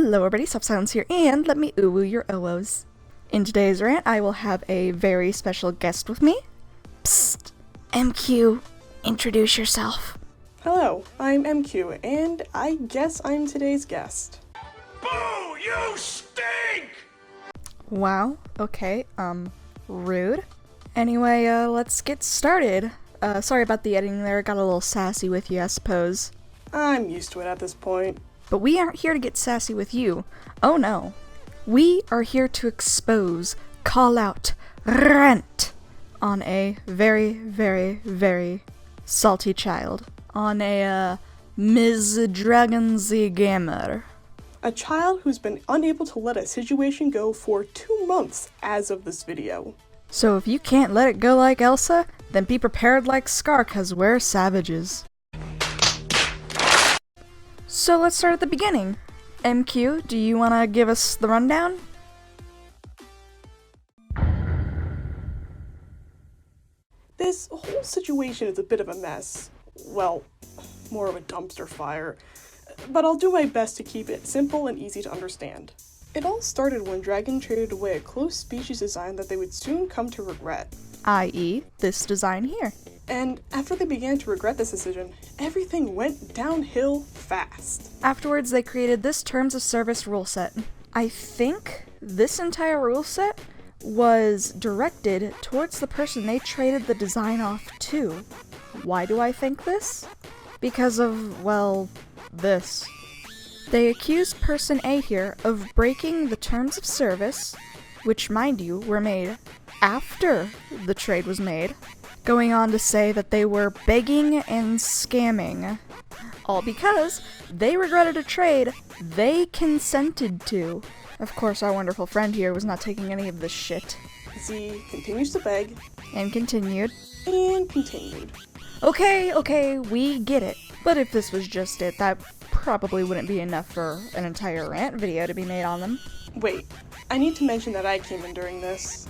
Hello everybody, Stop Silence here, and let me ooh your OOs. In today's rant, I will have a very special guest with me. Psst! MQ, introduce yourself. Hello, I'm MQ, and I guess I'm today's guest. Boo! You stink! Wow, okay, rude. Anyway, let's get started. Sorry about the editing there, got a little sassy with you, I suppose. I'm used to it at this point. But we aren't here to get sassy with you. Oh no. We are here to expose, call out, rant on a very, very, very salty child. On a, Ms. Dragon-z-Gamer. A child who's been unable to let a situation go for 2 months as of this video. So if you can't let it go like Elsa, then be prepared like Scar, 'cause we're savages. So let's start at the beginning. MQ, do you want to give us the rundown? This whole situation is a bit of a mess. Well, more of a dumpster fire. But I'll do my best to keep it simple and easy to understand. It all started when Dragon traded away a close species design that they would soon come to regret. I.e., this design here. And after they began to regret this decision, everything went downhill fast. Afterwards, they created this Terms of Service rule set. I think this entire rule set was directed towards the person they traded the design off to. Why do I think this? Because of, well, this. They accused Person A here of breaking the Terms of Service, which, mind you, were made after the trade was made, going on to say that they were begging and scamming, all because they regretted a trade they consented to. Of course, our wonderful friend here was not taking any of this shit. Z continues to beg. And continued. And continued. Okay, we get it. But if this was just it, that probably wouldn't be enough for an entire rant video to be made on them. Wait, I need to mention that I came in during this.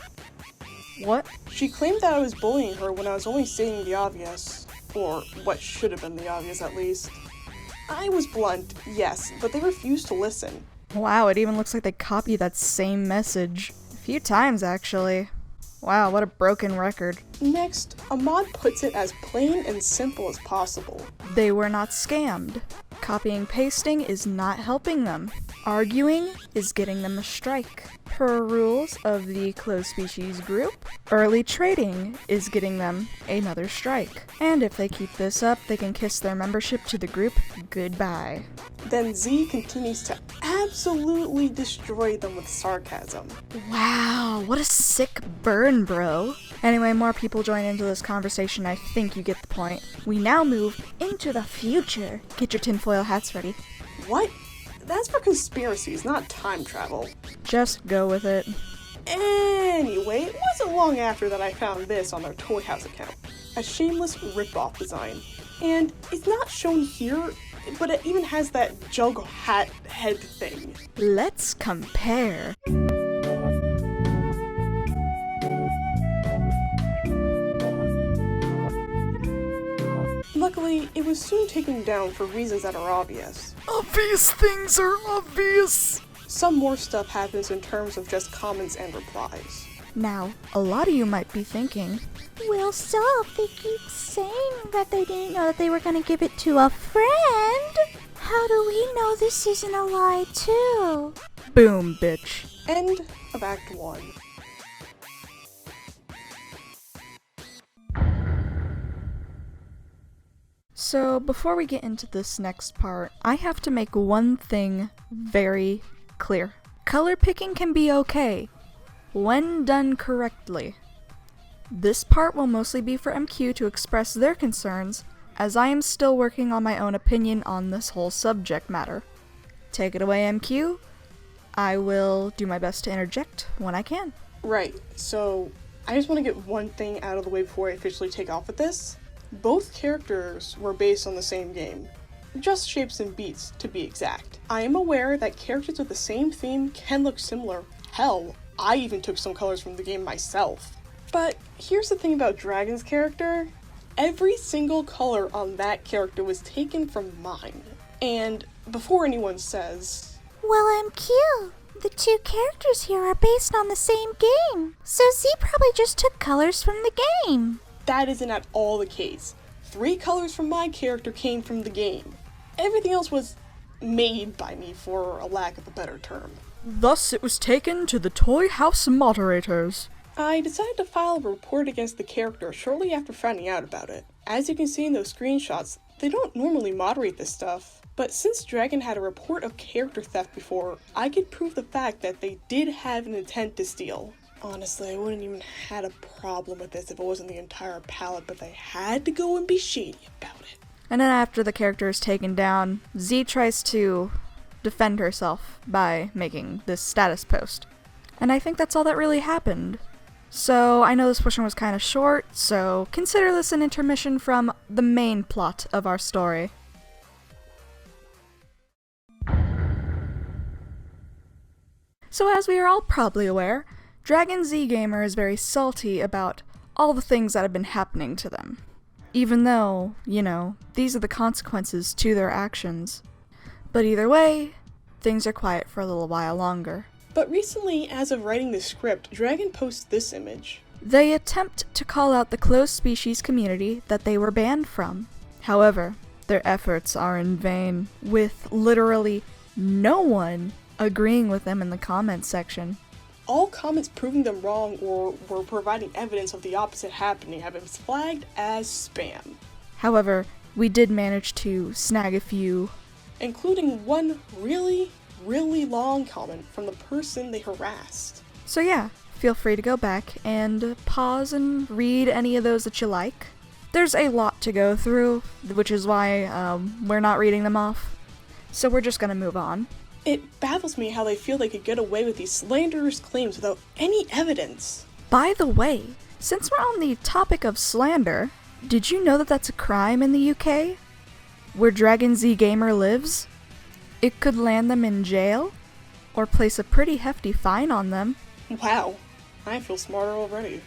What? She claimed that I was bullying her when I was only stating the obvious. Or what should have been the obvious, at least. I was blunt, yes, but they refused to listen. Wow, it even looks like they copied that same message. A few times, actually. Wow, what a broken record. Next, Ahmad puts it as plain and simple as possible. They were not scammed. Copying pasting is not helping them. Arguing is getting them a strike. Per rules of the closed species group, early trading is getting them another strike. And if they keep this up, they can kiss their membership to the group goodbye. Then Z continues to absolutely destroy them with sarcasm. Wow, what a sick burn, bro. Anyway, more people join into this conversation. I think you get the point. We now move into the future. Get your tinfoil hats ready. What? That's for conspiracies, not time travel. Just go with it. Anyway, it wasn't long after that I found this on their Toy House account. A shameless rip-off design. And it's not shown here, but it even has that jug hat head thing. Let's compare. Luckily, it was soon taken down for reasons that are obvious. Obvious things are obvious! Some more stuff happens in terms of just comments and replies. Now, a lot of you might be thinking, well, so they keep saying that they didn't know that they were gonna give it to a friend. How do we know this isn't a lie, too? Boom, bitch. End of Act 1. So, before we get into this next part, I have to make one thing very clear. Color picking can be okay, when done correctly. This part will mostly be for MQ to express their concerns, as I am still working on my own opinion on this whole subject matter. Take it away, MQ. I will do my best to interject when I can. Right, so I just want to get one thing out of the way before I officially take off with this. Both characters were based on the same game, just shapes and beats to be exact. I am aware that characters with the same theme can look similar. Hell, I even took some colors from the game myself. But here's the thing about Dragon's character. Every single color on that character was taken from mine. And before anyone says, Well, MQ, the two characters here are based on the same game, so Z probably just took colors from the game. That isn't at all the case. 3 colors from my character came from the game. Everything else was made by me, for a lack of a better term. Thus it was taken to the Toy House moderators. I decided to file a report against the character shortly after finding out about it. As you can see in those screenshots, they don't normally moderate this stuff, but since Dragon had a report of character theft before, I could prove the fact that they did have an intent to steal. Honestly, I wouldn't even had a problem with this if it wasn't the entire palette, but they had to go and be shady about it. And then after the character is taken down, Z tries to defend herself by making this status post. And I think that's all that really happened. So I know this portion was kind of short, so consider this an intermission from the main plot of our story. So as we are all probably aware, Dragon-z-Gamer is very salty about all the things that have been happening to them. Even though, these are the consequences to their actions. But either way, things are quiet for a little while longer. But recently, as of writing the script, Dragon posts this image. They attempt to call out the closed species community that they were banned from. However, their efforts are in vain, with literally no one agreeing with them in the comments section. All comments proving them wrong or were providing evidence of the opposite happening have been flagged as spam. However, we did manage to snag a few, including one really long comment from the person they harassed. So yeah, feel free to go back and pause and read any of those that you like. There's a lot to go through, which is why we're not reading them off. So we're just gonna move on. It baffles me how they feel they could get away with these slanderous claims without any evidence. By the way, since we're on the topic of slander, did you know that that's a crime in the UK? Where Dragon-z-Gamer lives? It could land them in jail, or place a pretty hefty fine on them. Wow, I feel smarter already.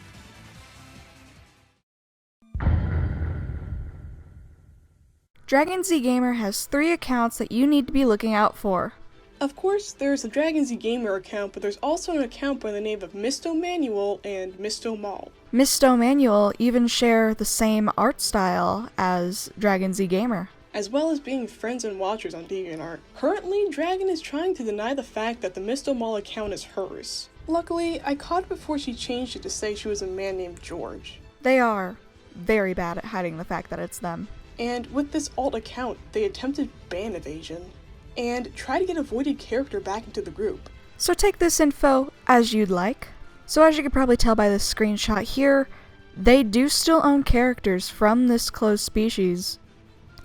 Dragon-z-Gamer has 3 accounts that you need to be looking out for. Of course, there's the Dragon-z-Gamer account, but there's also an account by the name of Misto Manual and Misto Mall. Misto Manual even share the same art style as Dragon-z-Gamer, as well as being friends and watchers on DeviantArt. Currently, Dragon is trying to deny the fact that the Misto Mall account is hers. Luckily, I caught it before she changed it to say she was a man named George. They are very bad at hiding the fact that it's them. And with this alt account, they attempted ban evasion and try to get a voided character back into the group. So take this info as you'd like. So as you can probably tell by this screenshot here, they do still own characters from this closed species.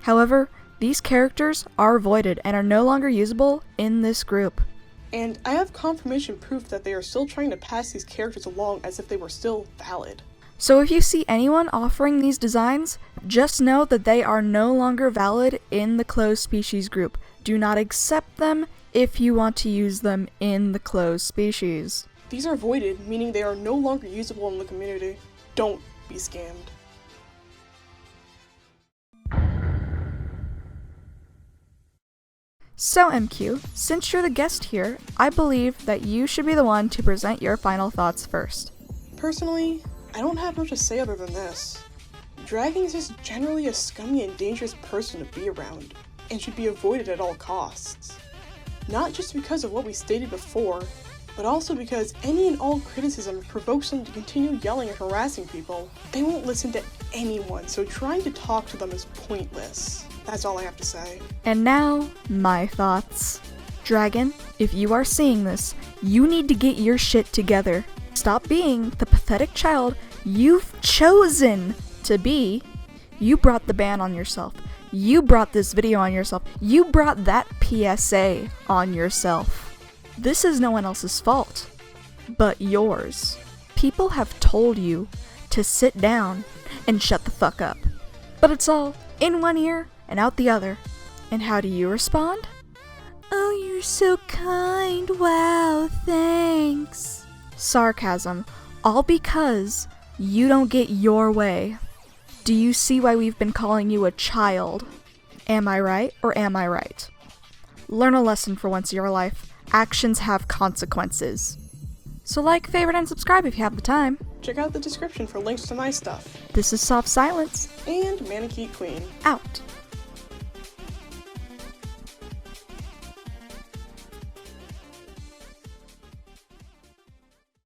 However, these characters are voided and are no longer usable in this group. And I have confirmation proof that they are still trying to pass these characters along as if they were still valid. So if you see anyone offering these designs, just know that they are no longer valid in the closed species group. Do not accept them if you want to use them in the closed species. These are voided, meaning they are no longer usable in the community. Don't be scammed. So MQ, since you're the guest here, I believe that you should be the one to present your final thoughts first. Personally, I don't have much to say other than this. Dragon is just generally a scummy and dangerous person to be around, and should be avoided at all costs. Not just because of what we stated before, but also because any and all criticism provokes them to continue yelling and harassing people. They won't listen to anyone, so trying to talk to them is pointless. That's all I have to say. And now, my thoughts. Dragon, if you are seeing this, you need to get your shit together. Stop being the pathetic child you've chosen to be. You brought the ban on yourself. You brought this video on yourself. You brought that PSA on yourself. This is no one else's fault but yours. People have told you to sit down and shut the fuck up. But it's all in one ear and out the other. And how do you respond? Oh, you're so kind. Wow, thanks. Sarcasm, all because you don't get your way. Do you see why we've been calling you a child? Am I right or am I right? Learn a lesson for once in your life. Actions have consequences. So like, favorite, and subscribe if you have the time. Check out the description for links to my stuff. This is Soft Silence. And manakete-queen. Out.